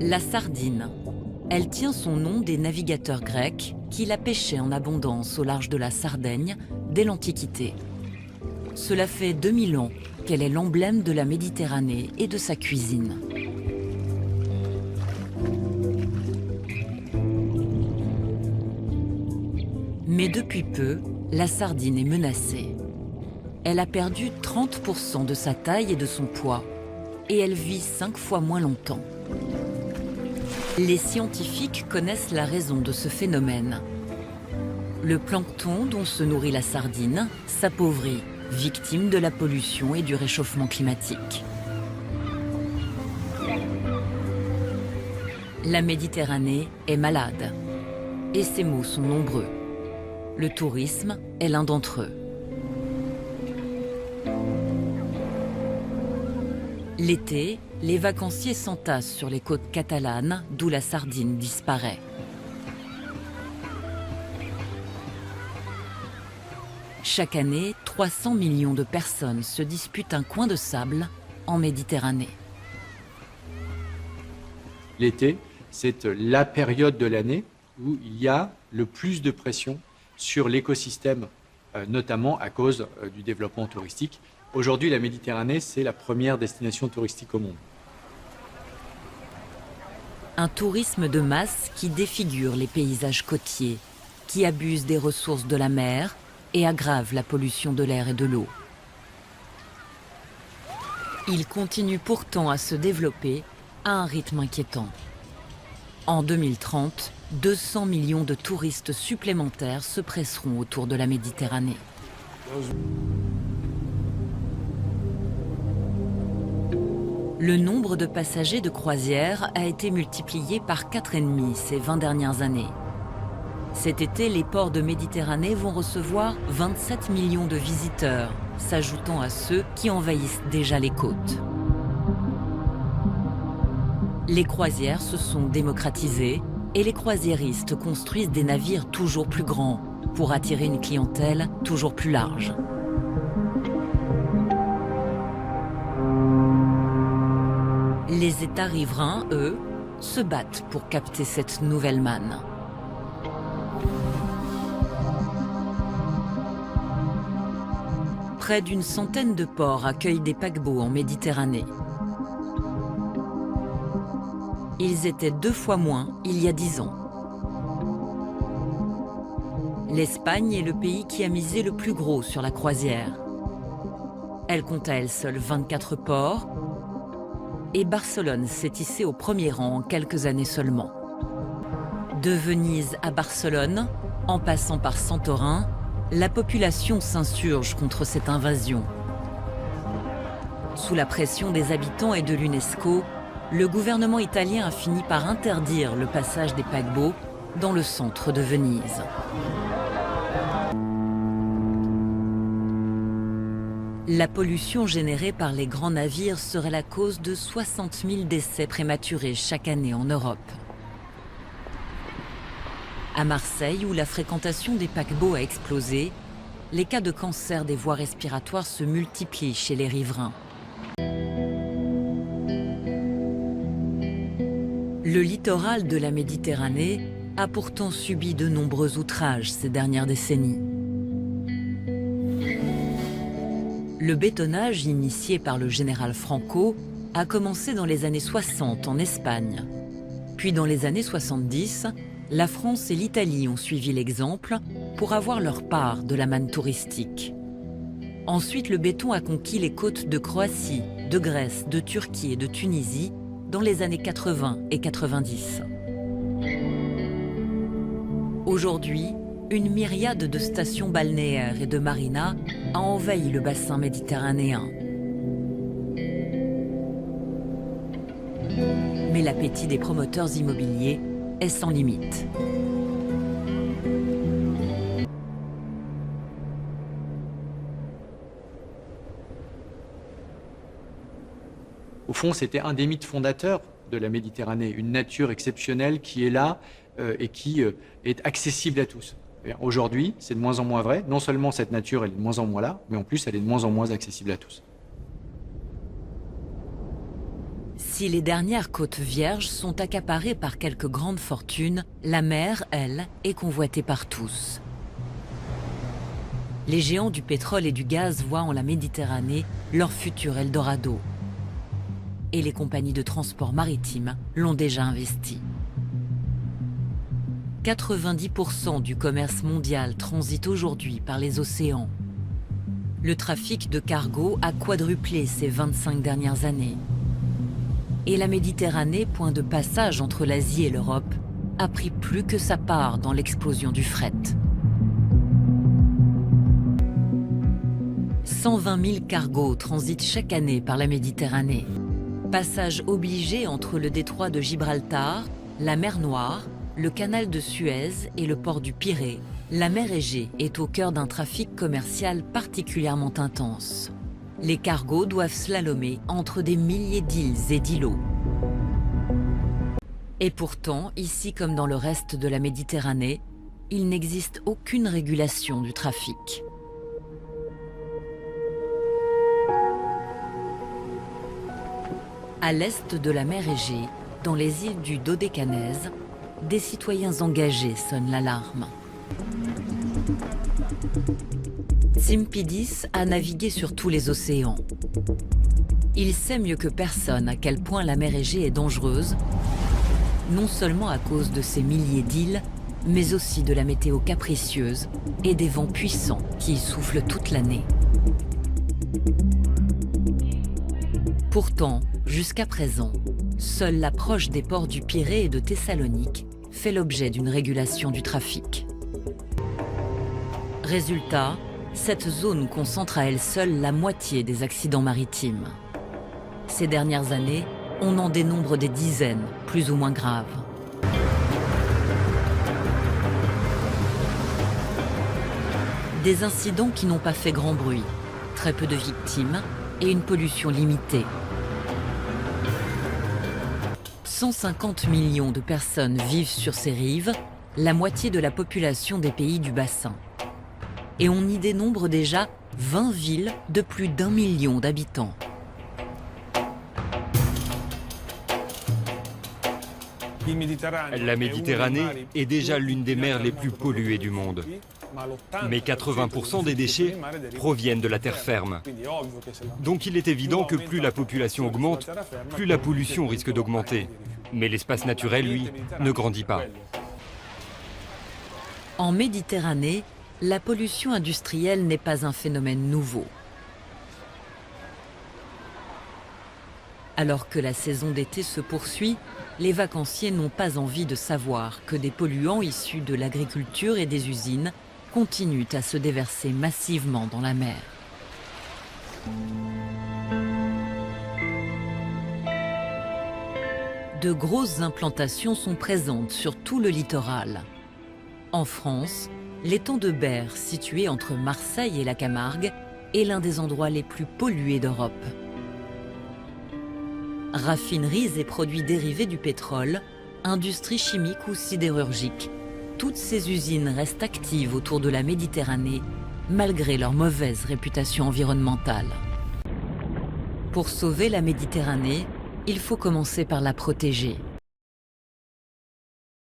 La sardine. Elle tient son nom des navigateurs grecs qui la pêchaient en abondance au large de la Sardaigne dès l'Antiquité. Cela fait 2000 ans qu'elle est l'emblème de la Méditerranée et de sa cuisine. Mais depuis peu, la sardine est menacée. Elle a perdu 30% de sa taille et de son poids, et elle vit 5 fois moins longtemps. Les scientifiques connaissent la raison de ce phénomène. Le plancton dont se nourrit la sardine s'appauvrit, victime de la pollution et du réchauffement climatique. La Méditerranée est malade, et ces maux sont nombreux. Le tourisme est l'un d'entre eux. L'été, les vacanciers s'entassent sur les côtes catalanes, d'où la sardine disparaît. Chaque année, 300 millions de personnes se disputent un coin de sable en Méditerranée. L'été, c'est la période de l'année où il y a le plus de pression sur l'écosystème, notamment à cause du développement touristique. Aujourd'hui, la Méditerranée, c'est la première destination touristique au monde. Un tourisme de masse qui défigure les paysages côtiers, qui abuse des ressources de la mer et aggrave la pollution de l'air et de l'eau. Il continue pourtant à se développer à un rythme inquiétant. En 2030, 200 millions de touristes supplémentaires se presseront autour de la Méditerranée. Le nombre de passagers de croisière a été multiplié par 4,5 ces 20 dernières années. Cet été, les ports de Méditerranée vont recevoir 27 millions de visiteurs, s'ajoutant à ceux qui envahissent déjà les côtes. Les croisières se sont démocratisées et les croisiéristes construisent des navires toujours plus grands pour attirer une clientèle toujours plus large. Les États riverains, eux, se battent pour capter cette nouvelle manne. Près d'une centaine de ports accueillent des paquebots en Méditerranée. Ils étaient 2 fois moins il y a 10 ans. L'Espagne est le pays qui a misé le plus gros sur la croisière. Elle compte à elle seule 24 ports et Barcelone s'est hissée au premier rang en quelques années seulement. De Venise à Barcelone, en passant par Santorin, la population s'insurge contre cette invasion. Sous la pression des habitants et de l'UNESCO, le gouvernement italien a fini par interdire le passage des paquebots dans le centre de Venise. La pollution générée par les grands navires serait la cause de 60 000 décès prématurés chaque année en Europe. À Marseille, où la fréquentation des paquebots a explosé, les cas de cancer des voies respiratoires se multiplient chez les riverains. Le littoral de la Méditerranée a pourtant subi de nombreux outrages ces dernières décennies. Le bétonnage initié par le général Franco a commencé dans les années 60 en Espagne. Puis dans les années 70, la France et l'Italie ont suivi l'exemple pour avoir leur part de la manne touristique. Ensuite, le béton a conquis les côtes de Croatie, de Grèce, de Turquie et de Tunisie dans les années 80 et 90. Aujourd'hui, une myriade de stations balnéaires et de marinas a envahi le bassin méditerranéen. Mais l'appétit des promoteurs immobiliers est sans limite. Au fond, c'était un des mythes fondateurs de la Méditerranée, une nature exceptionnelle qui est là et qui est accessible à tous. Aujourd'hui, c'est de moins en moins vrai. Non seulement cette nature elle est de moins en moins là, mais en plus elle est de moins en moins accessible à tous. Si les dernières côtes vierges sont accaparées par quelques grandes fortunes, la mer, elle, est convoitée par tous. Les géants du pétrole et du gaz voient en la Méditerranée leur futur Eldorado. Et les compagnies de transport maritime l'ont déjà investi. 90% du commerce mondial transite aujourd'hui par les océans. Le trafic de cargo a quadruplé ces 25 dernières années. Et la Méditerranée, point de passage entre l'Asie et l'Europe, a pris plus que sa part dans l'explosion du fret. 120 000 cargos transitent chaque année par la Méditerranée. Passage obligé entre le détroit de Gibraltar, la mer Noire, le canal de Suez et le port du Pirée, la mer Égée est au cœur d'un trafic commercial particulièrement intense. Les cargos doivent slalomer entre des milliers d'îles et d'îlots. Et pourtant, ici comme dans le reste de la Méditerranée, il n'existe aucune régulation du trafic. À l'est de la mer Égée, dans les îles du Dodécanèse, des citoyens engagés sonnent l'alarme. Tsimpidis a navigué sur tous les océans. Il sait mieux que personne à quel point la mer Égée est dangereuse, non seulement à cause de ses milliers d'îles, mais aussi de la météo capricieuse et des vents puissants qui y soufflent toute l'année. Pourtant, jusqu'à présent, seule l'approche des ports du Pirée et de Thessalonique fait l'objet d'une régulation du trafic. Résultat, cette zone concentre à elle seule la moitié des accidents maritimes. Ces dernières années, on en dénombre des dizaines, plus ou moins graves. Des incidents qui n'ont pas fait grand bruit, très peu de victimes et une pollution limitée. 150 millions de personnes vivent sur ces rives, la moitié de la population des pays du bassin. Et on y dénombre déjà 20 villes de plus d'1 million d'habitants. La Méditerranée est déjà l'une des mers les plus polluées du monde. Mais 80% des déchets proviennent de la terre ferme. Donc il est évident que plus la population augmente, plus la pollution risque d'augmenter. Mais l'espace naturel, lui, ne grandit pas. En Méditerranée, la pollution industrielle n'est pas un phénomène nouveau. Alors que la saison d'été se poursuit, les vacanciers n'ont pas envie de savoir que des polluants issus de l'agriculture et des usines continuent à se déverser massivement dans la mer. De grosses implantations sont présentes sur tout le littoral. En France, l'étang de Berre, situé entre Marseille et la Camargue, est l'un des endroits les plus pollués d'Europe. Raffineries et produits dérivés du pétrole, industries chimiques ou sidérurgiques, toutes ces usines restent actives autour de la Méditerranée, malgré leur mauvaise réputation environnementale. Pour sauver la Méditerranée, il faut commencer par la protéger.